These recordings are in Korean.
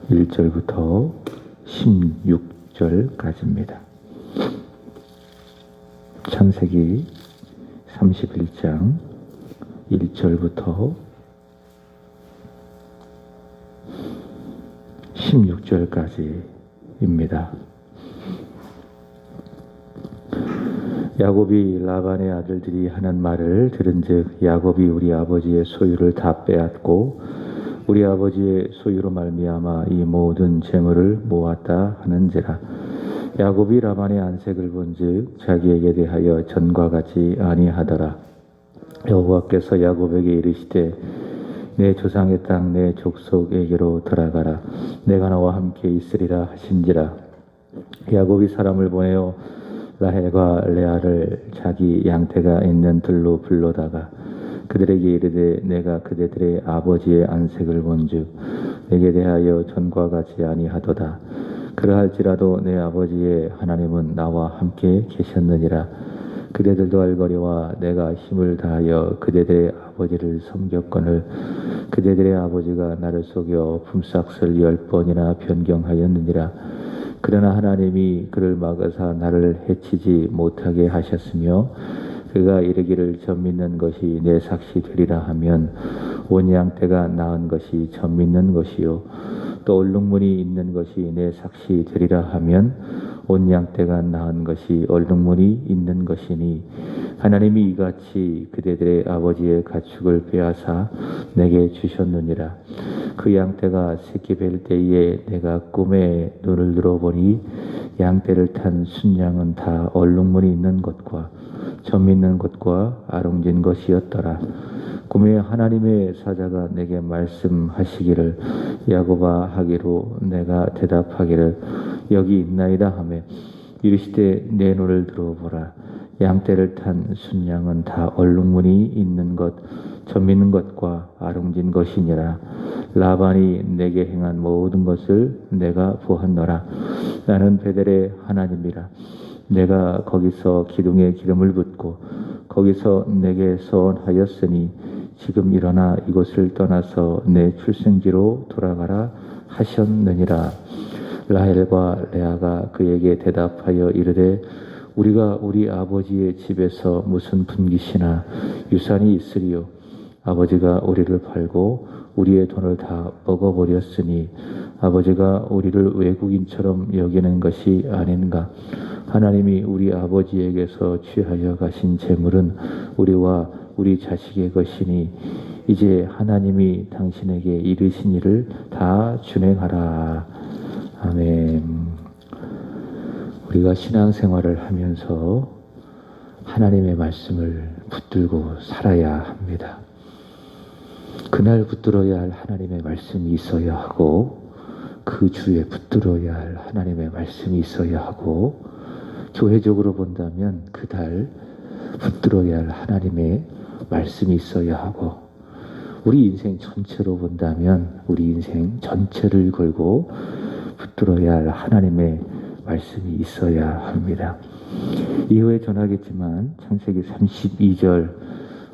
1절부터 16절까지입니다. 창세기 31장 1절부터 16절까지입니다. 야곱이 라반의 아들들이 하는 말을 들은즉 야곱이 우리 아버지의 소유를 다 빼앗고 우리 아버지의 소유로 말미암아 이 모든 재물을 모았다 하는지라. 야곱이 라반의 안색을 본즉 자기에게 대하여 전과 같이 아니하더라. 여호와께서 야곱에게 이르시되 내 조상의 땅 내 족속에게로 들어가라. 내가 너와 함께 있으리라 하신지라. 야곱이 사람을 보내어 라헬과 레아를 자기 양떼가 있는 들로 불러다가 그들에게 이르되 내가 그대들의 아버지의 안색을 본즉 내게 대하여 전과 같이 아니하도다. 그러할지라도 내 아버지의 하나님은 나와 함께 계셨느니라. 그대들도 알거니와 내가 힘을 다하여 그대들의 아버지를 섬겼거늘 그대들의 아버지가 나를 속여 품삯을 10번이나 변경하였느니라. 그러나 하나님이 그를 막으사 나를 해치지 못하게 하셨으며 그가 이르기를 젖 믿는 것이 내 삭시 되리라 하면 온 양떼가 낳은 것이 젖 믿는 것이요 또 얼룩무늬 있는 것이 내 삭시 되리라 하면 온 양떼가 낳은 것이 얼룩무늬 있는 것이니 하나님이 이같이 그대들의 아버지의 가축을 빼앗아 내게 주셨느니라. 그 양떼가 새끼 뵐 때에 내가 꿈에 눈을 들어보니 양떼를 탄 순양은 다 얼룩무늬 있는 것과 점 있는 것과 아롱진 것이었더라. 꿈에 하나님의 사자가 내게 말씀하시기를 야곱아 하기로 내가 대답하기를 여기 있나이다 하며 이르시되 내 눈을 들어보라. 양떼를 탄 순양은 다 얼룩무늬 있는 것, 점 있는 것과 아롱진 것이니라. 라반이 내게 행한 모든 것을 내가 보았노라. 나는 베델의 하나님이라. 내가 거기서 기둥에 기름을 붓고 거기서 내게 서원하였으니 지금 일어나 이곳을 떠나서 내 출생지로 돌아가라 하셨느니라. 라헬과 레아가 그에게 대답하여 이르되 우리가 우리 아버지의 집에서 무슨 분깃이나 유산이 있으리요. 아버지가 우리를 팔고 우리의 돈을 다 먹어버렸으니 아버지가 우리를 외국인처럼 여기는 것이 아닌가. 하나님이 우리 아버지에게서 취하여 가신 재물은 우리와 우리 자식의 것이니 이제 하나님이 당신에게 이르신 일을 다 준행하라. 아멘. 우리가 신앙생활을 하면서 하나님의 말씀을 붙들고 살아야 합니다. 그날 붙들어야 할 하나님의 말씀이 있어야 하고 그 주에 붙들어야 할 하나님의 말씀이 있어야 하고 교회적으로 본다면 그달 붙들어야 할 하나님의 말씀이 있어야 하고 우리 인생 전체로 본다면 우리 인생 전체를 걸고 붙들어야 할 하나님의 말씀이 있어야 합니다. 이후에 전하겠지만 창세기 32절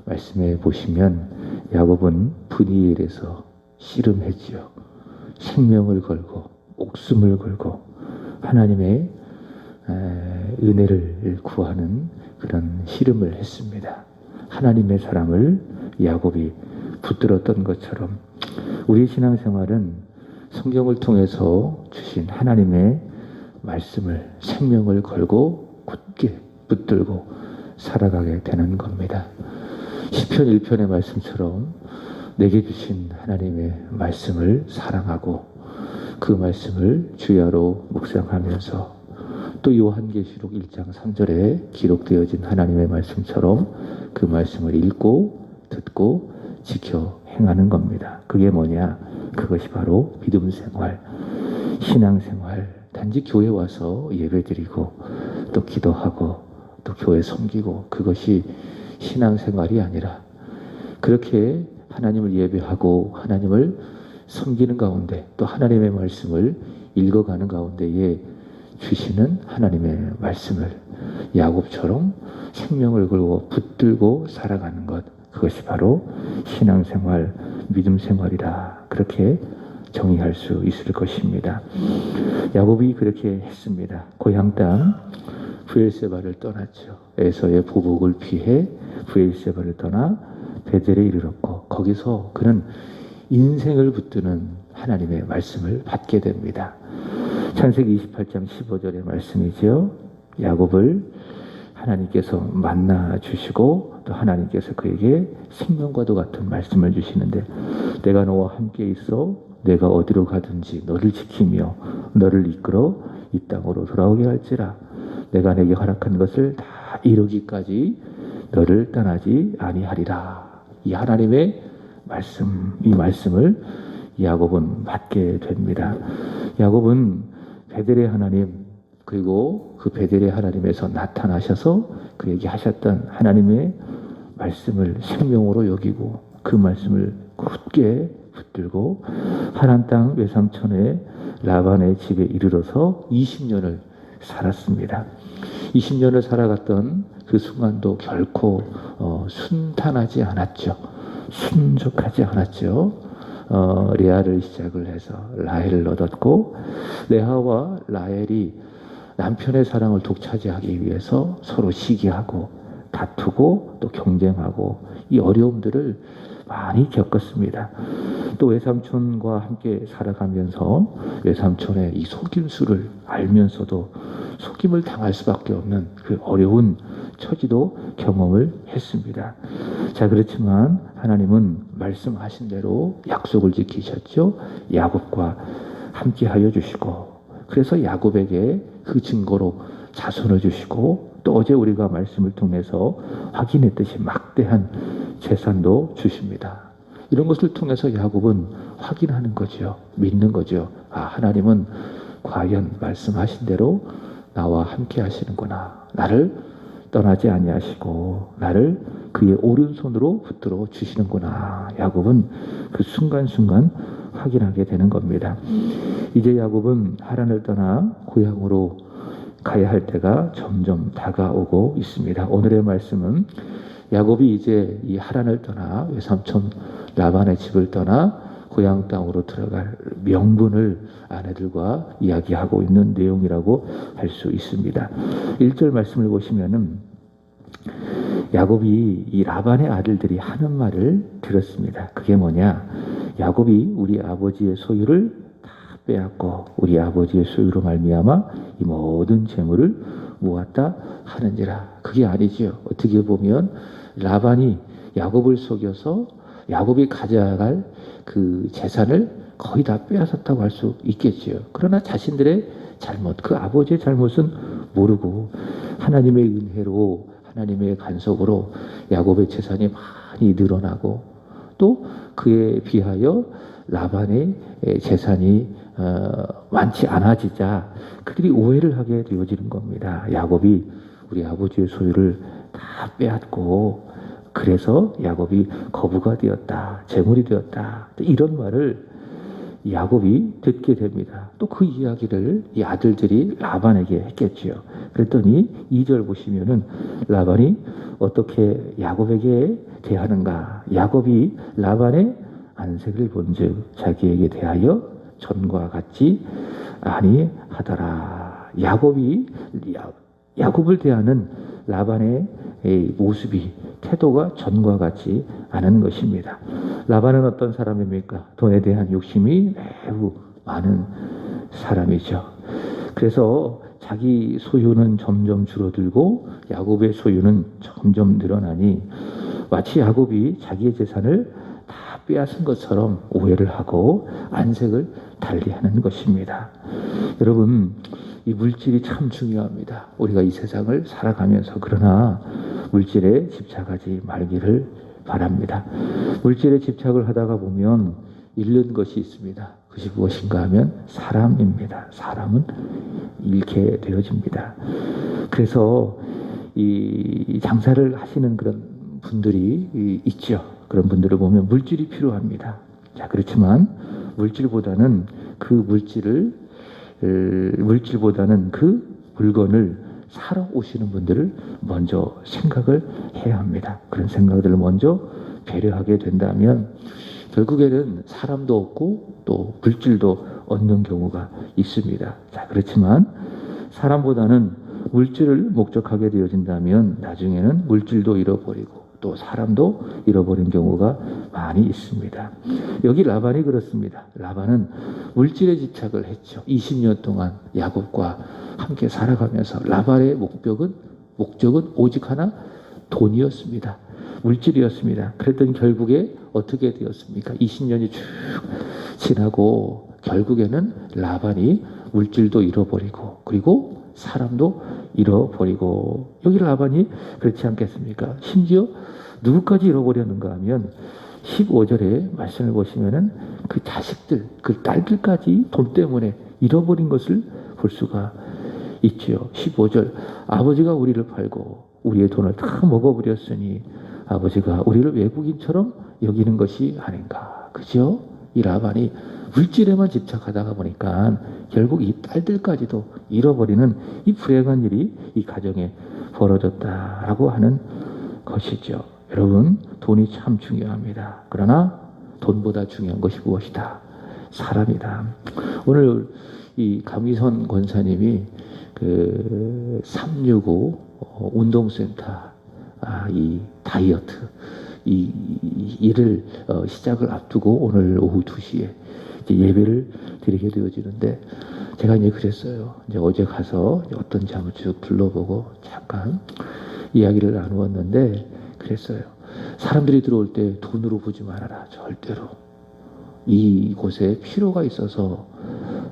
말씀에 보시면 야곱은 브니엘에서 씨름했지요. 생명을 걸고 목숨을 걸고 하나님의 은혜를 구하는 그런 씨름을 했습니다. 하나님의 사랑을 야곱이 붙들었던 것처럼 우리 신앙생활은 성경을 통해서 주신 하나님의 말씀을 생명을 걸고 굳게 붙들고 살아가게 되는 겁니다. 시편 1편의 말씀처럼 내게 주신 하나님의 말씀을 사랑하고 그 말씀을 주야로 묵상하면서 또 요한계시록 1장 3절에 기록되어진 하나님의 말씀처럼 그 말씀을 읽고 듣고 지켜 행하는 겁니다. 그게 뭐냐? 그것이 바로 믿음 생활, 신앙 생활. 단지 교회 와서 예배드리고 또 기도하고 또 교회 섬기고 그것이 신앙 생활이 아니라 그렇게 하나님을 예배하고 하나님을 섬기는 가운데 또 하나님의 말씀을 읽어가는 가운데에 주시는 하나님의 말씀을 야곱처럼 생명을 걸고 붙들고 살아가는 것, 그것이 바로 신앙생활, 믿음생활이라 그렇게 정의할 수 있을 것입니다. 야곱이 그렇게 했습니다. 고향 땅 브엘세바를 떠났죠. 에서의 보복을 피해 브엘세바를 떠나 베델에 이르렀고 거기서 그는 인생을 붙드는 하나님의 말씀을 받게 됩니다. 창세기 28장 15절의 말씀이죠. 야곱을 하나님께서 만나 주시고 또 하나님께서 그에게 생명과도 같은 말씀을 주시는데 내가 너와 함께 있어 내가 어디로 가든지 너를 지키며 너를 이끌어 이 땅으로 돌아오게 할지라 내가 내게 허락한 것을 다 이루기까지 너를 떠나지 아니하리라. 이 하나님의 말씀, 이 말씀을 야곱은 받게 됩니다. 야곱은 베델의 하나님 그리고 그 베델의 하나님에서 나타나셔서 그에게 하셨던 하나님의 말씀을 생명으로 여기고 그 말씀을 굳게 붙들고 하란 땅 외삼촌의 라반의 집에 이르러서 20년을 살았습니다. 20년을 살아갔던 그 순간도 결코 순탄하지 않았죠. 순적하지 않았죠. 레아를 시작을 해서 라헬을 얻었고 레아와 라헬이 남편의 사랑을 독차지하기 위해서 서로 시기하고 다투고 또 경쟁하고 이 어려움들을 많이 겪었습니다. 또 외삼촌과 함께 살아가면서 외삼촌의 이 속임수를 알면서도 속임을 당할 수밖에 없는 그 어려운 처지도 경험을 했습니다. 자, 그렇지만 하나님은 말씀하신 대로 약속을 지키셨죠. 야곱과 함께 하여 주시고 그래서 야곱에게 그 증거로 자손을 주시고 또 어제 우리가 말씀을 통해서 확인했듯이 막대한 재산도 주십니다. 이런 것을 통해서 야곱은 확인하는 거죠. 믿는 거죠. 아, 하나님은 과연 말씀하신 대로 나와 함께 하시는구나. 나를 떠나지 아니하시고 나를 그의 오른손으로 붙들어 주시는구나. 야곱은 그 순간순간 확인하게 되는 겁니다. 이제 야곱은 하란을 떠나 고향으로 가야 할 때가 점점 다가오고 있습니다. 오늘의 말씀은 야곱이 이제 이 하란을 떠나 외삼촌 라반의 집을 떠나 고향 땅으로 들어갈 명분을 아내들과 이야기하고 있는 내용이라고 할 수 있습니다. 1절 말씀을 보시면은 야곱이 이 라반의 아들들이 하는 말을 들었습니다. 그게 뭐냐? 야곱이 우리 아버지의 소유를 다 빼앗고 우리 아버지의 소유로 말미암아 이 모든 재물을 모았다 하는지라. 그게 아니지요. 어떻게 보면 라반이 야곱을 속여서 야곱이 가져갈 그 재산을 거의 다 빼앗았다고 할 수 있겠지요. 그러나 자신들의 잘못, 그 아버지의 잘못은 모르고 하나님의 은혜로 하나님의 간섭으로 야곱의 재산이 많이 늘어나고 또 그에 비하여 라반의 재산이 많지 않아지자 그들이 오해를 하게 되어지는 겁니다. 야곱이 우리 아버지의 소유를 다 빼앗고 그래서 야곱이 거부가 되었다, 재물이 되었다, 이런 말을 야곱이 듣게 됩니다. 또 그 이야기를 이 아들들이 라반에게 했겠지요. 그랬더니 2절 보시면은 라반이 어떻게 야곱에게 대하는가? 야곱이 라반의 안색을 본즉 자기에게 대하여 전과 같지 아니하더라. 야곱을 대하는 라반의 모습이 태도가 전과 같지 않은 것입니다. 라반은 어떤 사람입니까? 돈에 대한 욕심이 매우 많은 사람이죠. 그래서 자기 소유는 점점 줄어들고 야곱의 소유는 점점 늘어나니 마치 야곱이 자기의 재산을 다 빼앗은 것처럼 오해를 하고 안색을 달리하는 것입니다. 여러분, 이 물질이 참 중요합니다. 우리가 이 세상을 살아가면서 그러나 물질에 집착하지 말기를 바랍니다. 물질에 집착을 하다가 보면 잃는 것이 있습니다. 그것이 무엇인가 하면 사람입니다. 사람은 잃게 되어집니다. 그래서 이 장사를 하시는 그런 분들이 있죠. 그런 분들을 보면 물질이 필요합니다. 자, 그렇지만 물질보다는 그 물건을 사러 오시는 분들을 먼저 생각을 해야 합니다. 그런 생각들을 먼저 배려하게 된다면 결국에는 사람도 얻고 또 물질도 얻는 경우가 있습니다. 자, 그렇지만 사람보다는 물질을 목적하게 되어진다면 나중에는 물질도 잃어버리고 또 사람도 잃어버린 경우가 많이 있습니다. 여기 라반이 그렇습니다. 라반은 물질에 집착을 했죠. 20년 동안 야곱과 함께 살아가면서 라반의 목적은 오직 하나, 돈이었습니다. 물질이었습니다. 그랬더니 결국에 어떻게 되었습니까? 20년이 쭉 지나고 결국에는 라반이 물질도 잃어버리고 그리고 사람도 잃어버리고, 여기 라반이 그렇지 않겠습니까? 심지어 누구까지 잃어버렸는가 하면 15절에 말씀을 보시면은 그 자식들, 그 딸들까지 돈 때문에 잃어버린 것을 볼 수가 있지요. 15절, 아버지가 우리를 팔고 우리의 돈을 다 먹어버렸으니 아버지가 우리를 외국인처럼 여기는 것이 아닌가. 그죠? 이 라반이 물질에만 집착하다가 보니까 결국 이 딸들까지도 잃어버리는 이 불행한 일이 이 가정에 벌어졌다라고 하는 것이죠. 여러분, 돈이 참 중요합니다. 그러나 돈보다 중요한 것이 무엇이다? 사람이다. 오늘 이 감희선 권사님이 그 365 운동센터 이 다이어트 이 일을 시작을 앞두고 오늘 오후 2시에 이제 예배를 드리게 되어지는데, 제가 이제 그랬어요. 이제 어제 가서 어떤지 한번 쭉 둘러보고 잠깐 이야기를 나누었는데 그랬어요. 사람들이 들어올 때 돈으로 보지 말아라. 절대로. 이곳에 필요가 있어서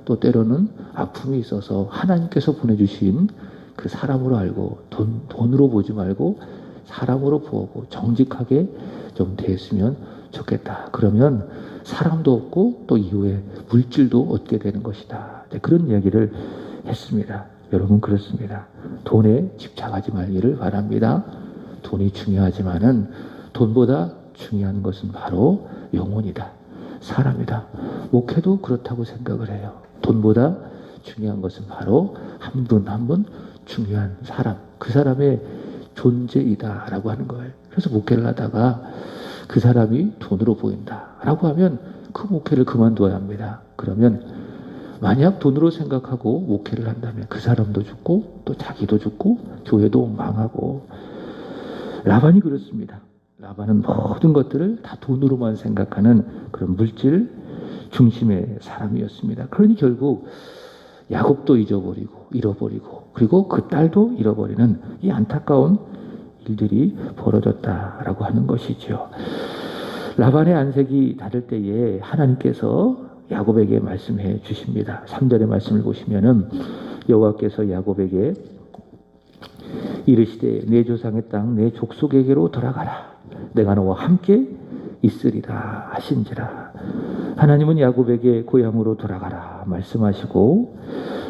또 때로는 아픔이 있어서 하나님께서 보내주신 그 사람으로 알고 돈으로 보지 말고 사람으로 보고 정직하게 좀 됐으면 좋겠다. 그러면 사람도 얻고 또 이후에 물질도 얻게 되는 것이다. 그런 이야기를 했습니다. 여러분, 그렇습니다. 돈에 집착하지 말기를 바랍니다. 돈이 중요하지만은 돈보다 중요한 것은 바로 영혼이다. 사람이다. 목회도 그렇다고 생각을 해요. 돈보다 중요한 것은 바로 한 분 한 분 중요한 사람, 그 사람의 존재이다라고 하는 거예요. 그래서 목회를 하다가 그 사람이 돈으로 보인다라고 하면 그 목회를 그만둬야 합니다. 그러면 만약 돈으로 생각하고 목회를 한다면 그 사람도 죽고 또 자기도 죽고 교회도 망하고. 라반이 그렇습니다. 라반은 모든 것들을 다 돈으로만 생각하는 그런 물질 중심의 사람이었습니다. 그러니 결국 야곱도 잃어버리고 그리고 그 딸도 잃어버리는 이 안타까운 일들이 벌어졌다라고 하는 것이죠. 라반의 안색이 다를 때에 하나님께서 야곱에게 말씀해 주십니다. 3절의 말씀을 보시면은 여호와께서 야곱에게 이르시되 내 조상의 땅 내 족속에게로 돌아가라. 내가 너와 함께 있으리라 하신지라. 하나님은 야곱에게 고향으로 돌아가라 말씀하시고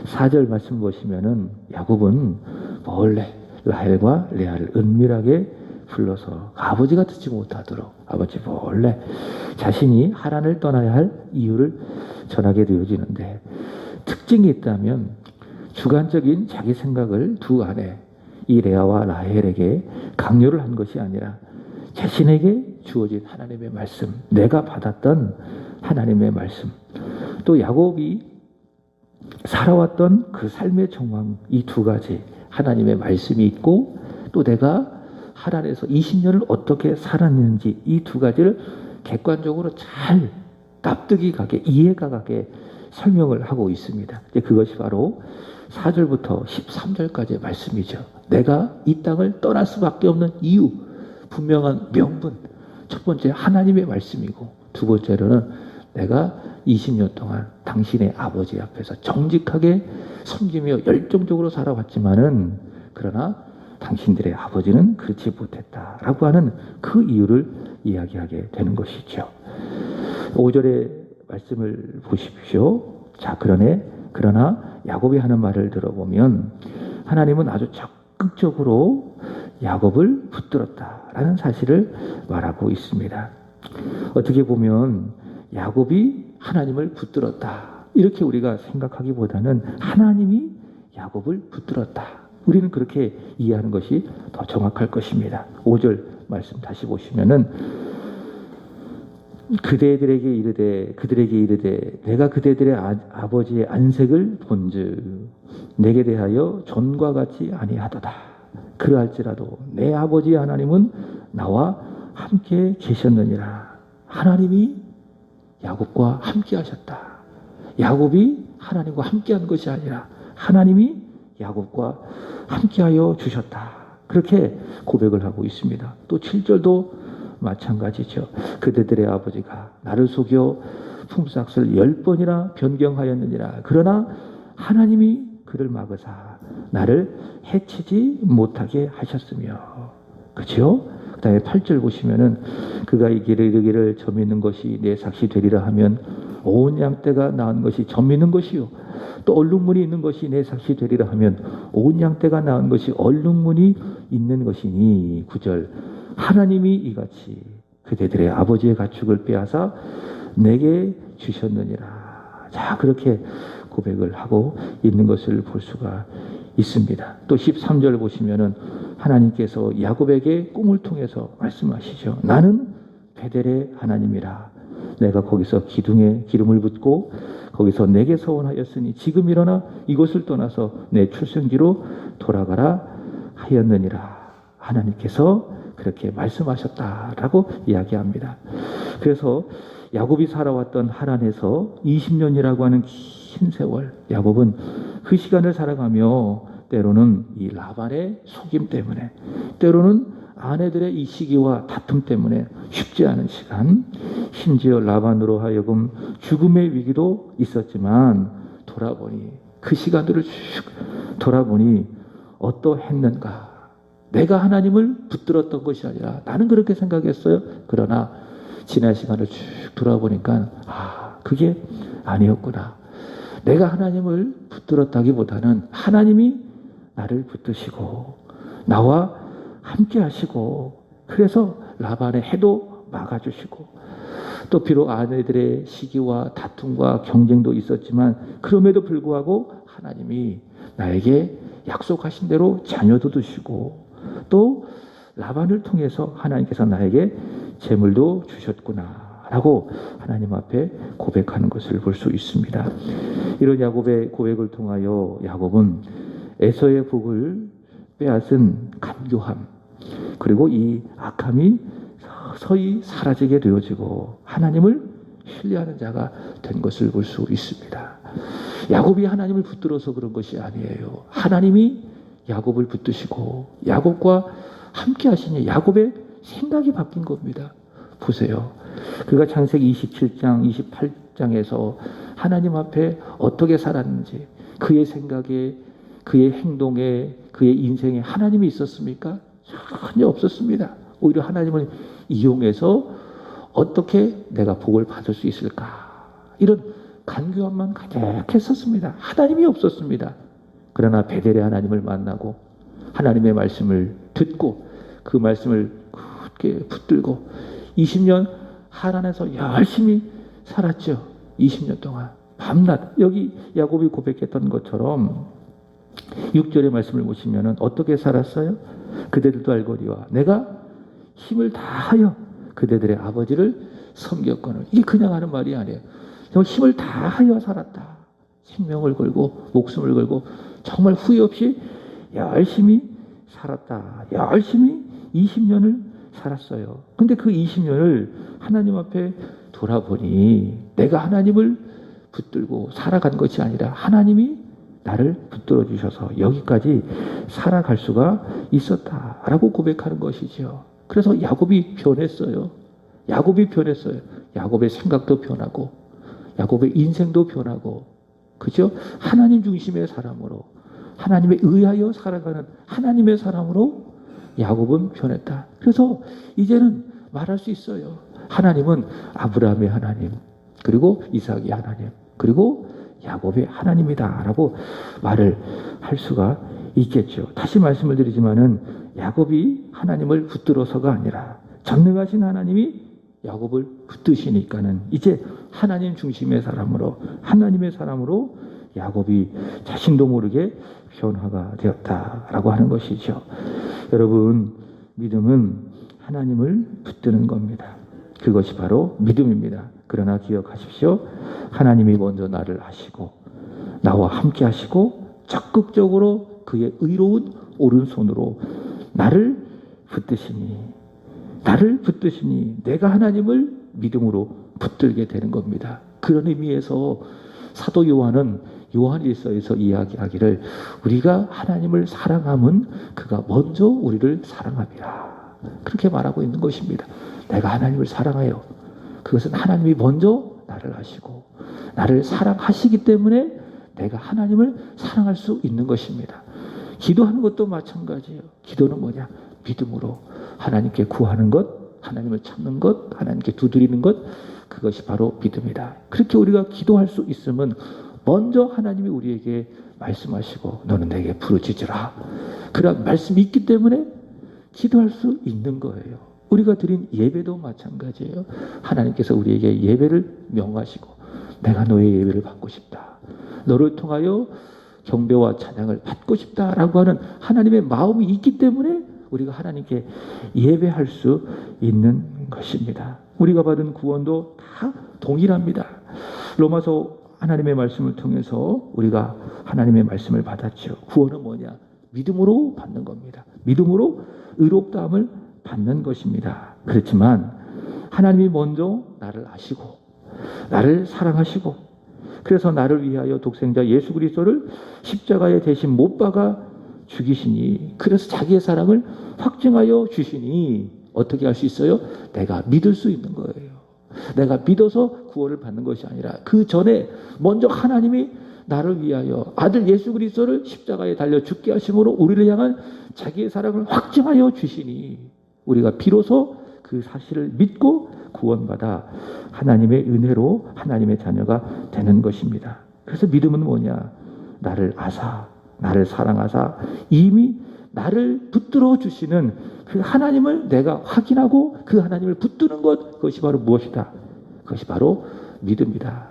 4절 말씀 보시면은 야곱은 몰래 라헬과 레아를 은밀하게 불러서 아버지가 듣지 못하도록 아버지 몰래 자신이 하란을 떠나야 할 이유를 전하게 되어지는데, 특징이 있다면 주관적인 자기 생각을 두 아내 이 레아와 라헬에게 강요를 한 것이 아니라 자신에게 주어진 하나님의 말씀, 내가 받았던 하나님의 말씀, 또 야곱이 살아왔던 그 삶의 정황, 이 두 가지 하나님의 말씀이 있고 또 내가 하란에서 20년을 어떻게 살았는지 이 두 가지를 객관적으로 잘 납득이 가게, 이해가 가게 설명을 하고 있습니다. 그것이 바로 4절부터 13절까지의 말씀이죠. 내가 이 땅을 떠날 수밖에 없는 이유, 분명한 명분. 첫 번째 하나님의 말씀이고, 두 번째로는 내가 20년 동안 당신의 아버지 앞에서 정직하게 섬기며 열정적으로 살아왔지만은 그러나 당신들의 아버지는 그렇지 못했다라고 하는 그 이유를 이야기하게 되는 것이죠. 5절의 말씀을 보십시오. 자, 그러나 야곱이 하는 말을 들어보면 하나님은 아주 적극적으로 야곱을 붙들었다라는 사실을 말하고 있습니다. 어떻게 보면 야곱이 하나님을 붙들었다 이렇게 우리가 생각하기보다는 하나님이 야곱을 붙들었다, 우리는 그렇게 이해하는 것이 더 정확할 것입니다. 5절 말씀 다시 보시면은 그들에게 이르되 내가 그대들의 아버지의 안색을 본즉 내게 대하여 전과 같지 아니하도다. 그러할지라도 내 아버지 하나님은 나와 함께 계셨느니라. 하나님이 야곱과 함께 하셨다. 야곱이 하나님과 함께한 것이 아니라 하나님이 야곱과 함께하여 주셨다. 그렇게 고백을 하고 있습니다. 또 7절도 마찬가지죠. 그대들의 아버지가 나를 속여 품삯을 10번이나 변경하였느니라. 그러나 하나님이 그를 막으사 나를 해치지 못하게 하셨으며. 그렇죠? 그 다음에 8절 보시면은 그가 이 길을 이르기를 점 있는 것이 내 삭시 되리라 하면 온 양떼가 낳은 것이 점 있는 것이요 또 얼룩무늬 있는 것이 내 삭시 되리라 하면 온 양떼가 낳은 것이 얼룩무늬 있는 것이니. 9절 하나님이 이같이 그대들의 아버지의 가축을 빼앗아 내게 주셨느니라. 자, 그렇게 고백을 하고 있는 것을 볼 수가 있습니다. 또 13절 보시면은 하나님께서 야곱에게 꿈을 통해서 말씀하시죠. 나는 베델의 하나님이라. 내가 거기서 기둥에 기름을 붓고 거기서 내게 서원하였으니 지금 일어나 이곳을 떠나서 내 출생지로 돌아가라 하였느니라. 하나님께서 그렇게 말씀하셨다라고 이야기합니다. 그래서 야곱이 살아왔던 하란에서 20년이라고 하는 긴 세월, 야곱은 그 시간을 살아가며 때로는 이 라반의 속임 때문에, 때로는 아내들의 이 시기와 다툼 때문에 쉽지 않은 시간, 심지어 라반으로 하여금 죽음의 위기도 있었지만 돌아보니 그 시간들을 쭉 돌아보니 어떠했는가? 내가 하나님을 붙들었던 것이 아니라 나는 그렇게 생각했어요. 그러나 지난 시간을 쭉 돌아보니까 그게 아니었구나. 내가 하나님을 붙들었다기보다는 하나님이 나를 붙드시고 나와 함께 하시고 그래서 라반의 해도 막아주시고 또 비록 아내들의 시기와 다툼과 경쟁도 있었지만 그럼에도 불구하고 하나님이 나에게 약속하신 대로 자녀도 두시고 또 라반을 통해서 하나님께서 나에게 재물도 주셨구나 라고 하나님 앞에 고백하는 것을 볼 수 있습니다. 이런 야곱의 고백을 통하여 야곱은 에서의 복을 빼앗은 간교함 그리고 이 악함이 서서히 사라지게 되어지고 하나님을 신뢰하는 자가 된 것을 볼 수 있습니다. 야곱이 하나님을 붙들어서 그런 것이 아니에요. 하나님이 야곱을 붙드시고 야곱과 함께 하시니 야곱의 생각이 바뀐 겁니다. 보세요. 그가 창세기 27장, 28장에서 하나님 앞에 어떻게 살았는지 그의 생각에, 그의 행동에, 그의 인생에 하나님이 있었습니까? 전혀 없었습니다. 오히려 하나님을 이용해서 어떻게 내가 복을 받을 수 있을까? 이런 간교함만 가득했었습니다. 하나님이 없었습니다. 그러나 베델의 하나님을 만나고 하나님의 말씀을 듣고 그 말씀을 굳게 붙들고 20년 하란에서 열심히 살았죠. 20년 동안 밤낮 여기 야곱이 고백했던 것처럼 6절의 말씀을 보시면 어떻게 살았어요? 그대들도 알거니와 내가 힘을 다하여 그대들의 아버지를 섬겼거늘. 이게 그냥 하는 말이 아니에요. 정말 힘을 다하여 살았다. 생명을 걸고 목숨을 걸고 정말 후회 없이 열심히 살았다. 열심히 20년을 살았어요. 근데 그 20년을 하나님 앞에 돌아보니 내가 하나님을 붙들고 살아간 것이 아니라 하나님이 나를 붙들어 주셔서 여기까지 살아갈 수가 있었다라고 고백하는 것이죠. 그래서 야곱이 변했어요. 야곱이 변했어요. 야곱의 생각도 변하고 야곱의 인생도 변하고 그죠? 하나님 중심의 사람으로 하나님에 의하여 살아가는 하나님의 사람으로 야곱은 변했다. 그래서 이제는 말할 수 있어요. 하나님은 아브라함의 하나님 그리고 이삭의 하나님 그리고 야곱의 하나님이다 라고 말을 할 수가 있겠죠. 다시 말씀을 드리지만은 야곱이 하나님을 붙들어서가 아니라 전능하신 하나님이 야곱을 붙드시니까는 이제 하나님 중심의 사람으로 하나님의 사람으로 야곱이 자신도 모르게 변화가 되었다라고 하는 것이죠. 여러분 믿음은 하나님을 붙드는 겁니다. 그것이 바로 믿음입니다. 그러나 기억하십시오. 하나님이 먼저 나를 아시고 나와 함께 하시고 적극적으로 그의 의로운 오른손으로 나를 붙드시니 내가 하나님을 믿음으로 붙들게 되는 겁니다. 그런 의미에서 사도 요한은 요한일서에서 이야기하기를 우리가 하나님을 사랑함은 그가 먼저 우리를 사랑함이라, 그렇게 말하고 있는 것입니다. 내가 하나님을 사랑해요. 그것은 하나님이 먼저 나를 아시고 나를 사랑하시기 때문에 내가 하나님을 사랑할 수 있는 것입니다. 기도하는 것도 마찬가지예요. 기도는 뭐냐? 믿음으로 하나님께 구하는 것, 하나님을 찾는 것, 하나님께 두드리는 것, 그것이 바로 믿음이다. 그렇게 우리가 기도할 수 있으면 먼저 하나님이 우리에게 말씀하시고 너는 내게 부르짖으라, 그런 말씀이 있기 때문에 기도할 수 있는 거예요. 우리가 드린 예배도 마찬가지예요. 하나님께서 우리에게 예배를 명하시고 내가 너의 예배를 받고 싶다, 너를 통하여 경배와 찬양을 받고 싶다라고 하는 하나님의 마음이 있기 때문에 우리가 하나님께 예배할 수 있는 것입니다. 우리가 받은 구원도 다 동일합니다. 로마서 하나님의 말씀을 통해서 우리가 하나님의 말씀을 받았죠. 구원은 뭐냐? 믿음으로 받는 겁니다. 믿음으로 의롭다함을 받는 것입니다. 그렇지만 하나님이 먼저 나를 아시고 나를 사랑하시고 그래서 나를 위하여 독생자 예수 그리스도를 십자가에 대신 못 박아 죽이시니, 그래서 자기의 사랑을 확증하여 주시니 어떻게 할 수 있어요? 내가 믿을 수 있는 거예요. 내가 믿어서 구원을 받는 것이 아니라 그 전에 먼저 하나님이 나를 위하여 아들 예수 그리스도를 십자가에 달려 죽게 하심으로 우리를 향한 자기의 사랑을 확증하여 주시니 우리가 비로소 그 사실을 믿고 구원받아 하나님의 은혜로 하나님의 자녀가 되는 것입니다. 그래서 믿음은 뭐냐? 나를 아사, 나를 사랑하사 이미 나를 붙들어 주시는 그 하나님을 내가 확인하고 그 하나님을 붙드는 것, 그것이 바로 무엇이다? 그것이 바로 믿음이다.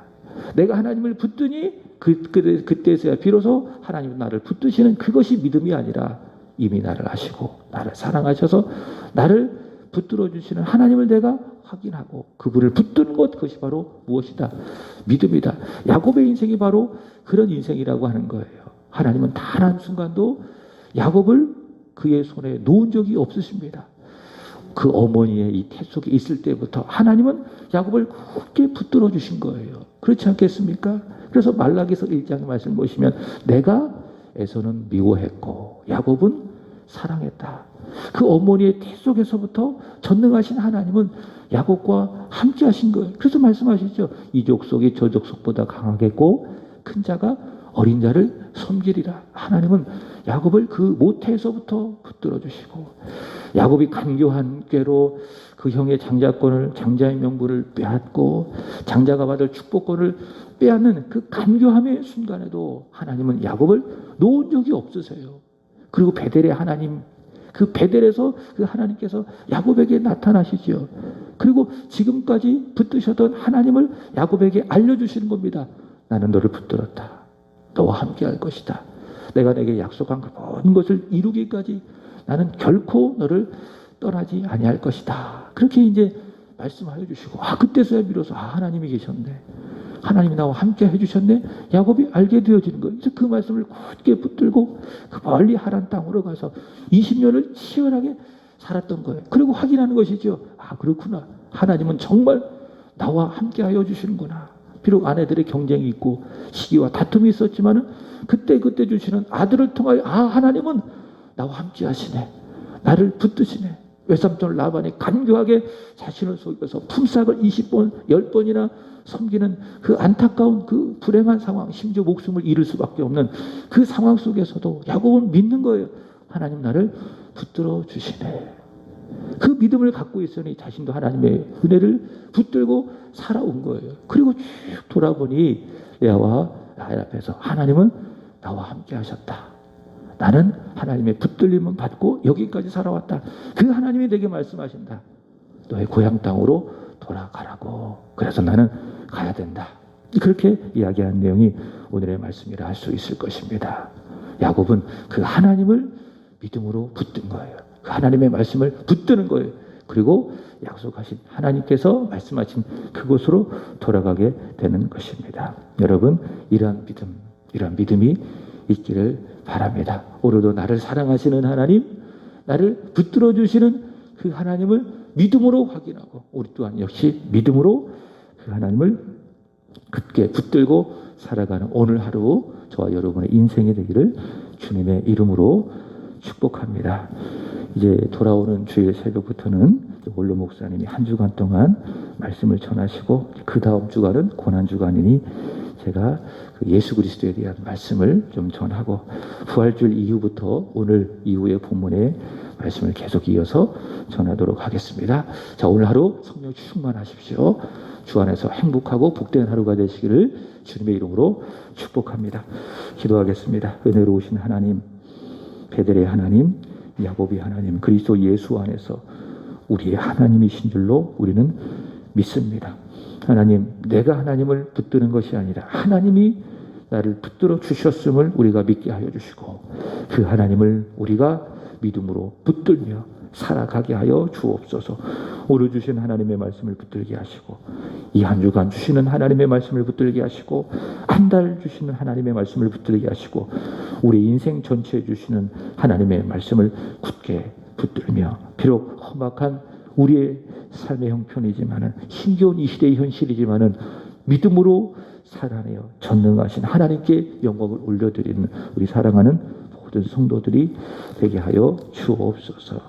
내가 하나님을 붙드니 그때서야 비로소 하나님은 나를 붙드시는, 그것이 믿음이 아니라 이미 나를 아시고 나를 사랑하셔서 나를 붙들어 주시는 하나님을 내가 확인하고 그분을 붙드는 것, 그것이 바로 무엇이다? 믿음이다. 야곱의 인생이 바로 그런 인생이라고 하는 거예요. 하나님은 단 한순간도 야곱을 그의 손에 놓은 적이 없으십니다. 그 어머니의 이 태 속에 있을 때부터 하나님은 야곱을 굳게 붙들어 주신 거예요. 그렇지 않겠습니까? 그래서 말라기서 1장의 말씀을 보시면 내가 에서는 미워했고 야곱은 사랑했다. 그 어머니의 태 속에서부터 전능하신 하나님은 야곱과 함께 하신 거예요. 그래서 말씀하시죠. 이 족속이 저 족속보다 강하겠고 큰 자가 어린 자를 섬기리라. 하나님은 야곱을 그 모태에서부터 붙들어 주시고 야곱이 간교한 꾀로 그 형의 장자의 명분을 빼앗고 장자가 받을 축복권을 빼앗는 그 간교함의 순간에도 하나님은 야곱을 놓은 적이 없으세요. 그리고 베델의 하나님, 그 베델에서 그 하나님께서 야곱에게 나타나시지요. 그리고 지금까지 붙드셨던 하나님을 야곱에게 알려주시는 겁니다. 나는 너를 붙들었다. 너와 함께 할 것이다. 내가 내게 약속한 그 모든 것을 이루기까지 나는 결코 너를 떠나지 아니할 것이다. 그렇게 이제 말씀하여 주시고, 그때서야 비로소 하나님이 계셨네. 하나님이 나와 함께 해주셨네. 야곱이 알게 되어지는 거예요. 그래서 그 말씀을 굳게 붙들고 그 멀리 하란 땅으로 가서 20년을 치열하게 살았던 거예요. 그리고 확인하는 것이죠. 그렇구나. 하나님은 정말 나와 함께 하여 주시는구나. 비록 아내들의 경쟁이 있고 시기와 다툼이 있었지만은 그때 주시는 아들을 통하여 하나님은 나와 함께 하시네. 나를 붙드시네. 외삼촌 라반이 간교하게 자신을 속여서 품삯을 20번, 10번이나 섬기는 그 안타까운 그 불행한 상황, 심지어 목숨을 잃을 수밖에 없는 그 상황 속에서도 야곱은 믿는 거예요. 하나님 나를 붙들어 주시네. 그 믿음을 갖고 있으니 자신도 하나님의 은혜를 붙들고 살아온 거예요. 그리고 쭉 돌아보니 레아와 라헬 앞에서 하나님은 나와 함께 하셨다. 나는 하나님의 붙들림은 받고 여기까지 살아왔다. 그 하나님이 내게 말씀하신다. 너의 고향 땅으로 돌아가라고. 그래서 나는 가야 된다. 그렇게 이야기한 내용이 오늘의 말씀이라 할 수 있을 것입니다. 야곱은 그 하나님을 믿음으로 붙든 거예요. 그 하나님의 말씀을 붙드는 거예요. 그리고 약속하신 하나님께서 말씀하신 그곳으로 돌아가게 되는 것입니다. 여러분, 이러한 믿음이 있기를 바랍니다. 오늘도 나를 사랑하시는 하나님, 나를 붙들어 주시는 그 하나님을 믿음으로 확인하고, 우리 또한 역시 믿음으로 그 하나님을 굳게 붙들고 살아가는 오늘 하루 저와 여러분의 인생이 되기를 주님의 이름으로 축복합니다. 이제 돌아오는 주일 새벽부터는 원로 목사님이 한 주간 동안 말씀을 전하시고, 그 다음 주간은 고난주간이니 제가 그 예수 그리스도에 대한 말씀을 좀 전하고, 부활주일 이후부터 오늘 이후의 본문의 말씀을 계속 이어서 전하도록 하겠습니다. 자, 오늘 하루 성령 충만하십시오. 주 안에서 행복하고 복된 하루가 되시기를 주님의 이름으로 축복합니다. 기도하겠습니다. 은혜로우신 하나님, 베델의 하나님, 야곱의 하나님, 그리스도 예수 안에서 우리의 하나님이신 줄로 우리는 믿습니다. 하나님, 내가 하나님을 붙드는 것이 아니라 하나님이 나를 붙들어 주셨음을 우리가 믿게 하여 주시고, 그 하나님을 우리가 믿음으로 붙들며 살아가게 하여 주옵소서. 오늘 주신 하나님의 말씀을 붙들게 하시고, 이 한 주간 주시는 하나님의 말씀을 붙들게 하시고, 한 달 주시는 하나님의 말씀을 붙들게 하시고, 우리 인생 전체에 주시는 하나님의 말씀을 굳게 붙들며, 비록 험악한 우리의 삶의 형편이지만은, 힘겨운 이 시대의 현실이지만은 믿음으로 살아내어 전능하신 하나님께 영광을 올려드리는 우리 사랑하는 모든 성도들이 되게 하여 주옵소서.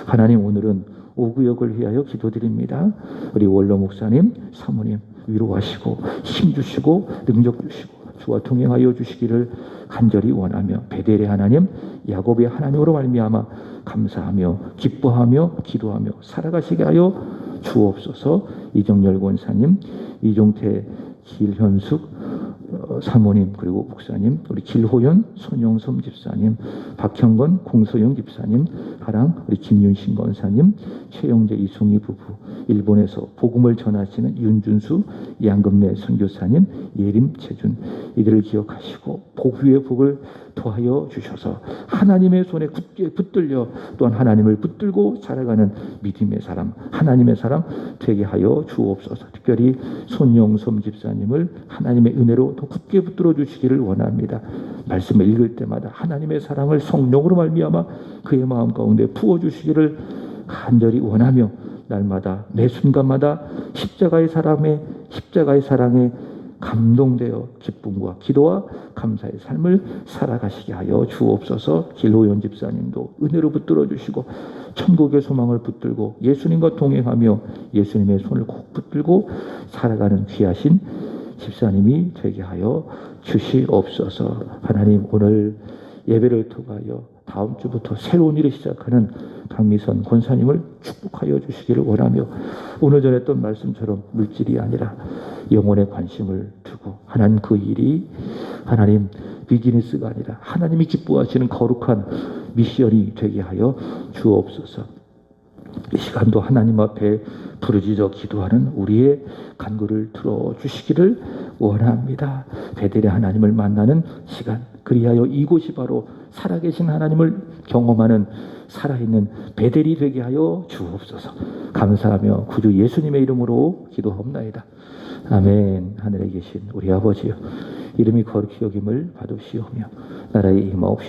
하나님, 오늘은 오구역을 위하여 기도드립니다. 우리 원로 목사님, 사모님 위로하시고 힘 주시고 능력 주시고 주와 동행하여 주시기를 간절히 원하며, 베델의 하나님, 야곱의 하나님으로 말미암아 감사하며 기뻐하며 기도하며 살아가시게 하여 주옵소서. 이정열 권사님, 이종태 길현숙 사모님, 그리고 목사님, 우리 길호연 손용섬 집사님, 박형건 공소영 집사님, 하랑 우리 김윤신 권사님, 최영재 이송희 부부, 일본에서 복음을 전하시는 윤준수 양금래 선교사님, 예림 채준, 이들을 기억하시고 복 위에 복을 더하여 주셔서 하나님의 손에 굳게 붙들려 또한 하나님을 붙들고 살아가는 믿음의 사람, 하나님의 사람 되게 하여 주옵소서. 특별히 손영섬 집사님을 하나님의 은혜로 더 굳게 붙들어 주시기를 원합니다. 말씀을 읽을 때마다 하나님의 사랑을 성령으로 말미암아 그의 마음 가운데 부어 주시기를 간절히 원하며, 날마다 매 순간마다 십자가의 사랑에 감동되어 기쁨과 기도와 감사의 삶을 살아가시게 하여 주옵소서. 길호연 집사님도 은혜로 붙들어 주시고 천국의 소망을 붙들고 예수님과 동행하며 예수님의 손을 꼭 붙들고 살아가는 귀하신 집사님이 되게 하여 주시옵소서. 하나님, 오늘 예배를 통하여 다음 주부터 새로운 일을 시작하는 강미선 권사님을 축복하여 주시기를 원하며, 오늘 전했던 말씀처럼 물질이 아니라 영혼에 관심을 두고 하나님, 그 일이 하나님 비즈니스가 아니라 하나님이 기뻐하시는 거룩한 미션이 되게 하여 주옵소서. 이 시간도 하나님 앞에 부르짖어 기도하는 우리의 간구를 들어주시기를 원합니다. 베델의 하나님을 만나는 시간, 그리하여 이곳이 바로 살아계신 하나님을 경험하는 살아있는 베델이 되게 하여 주옵소서. 감사하며 구주 예수님의 이름으로 기도하옵나이다. 아멘. 하늘에 계신 우리 아버지여, 이름이 거룩히 여김을 받으시오며 나라의 임하옵시며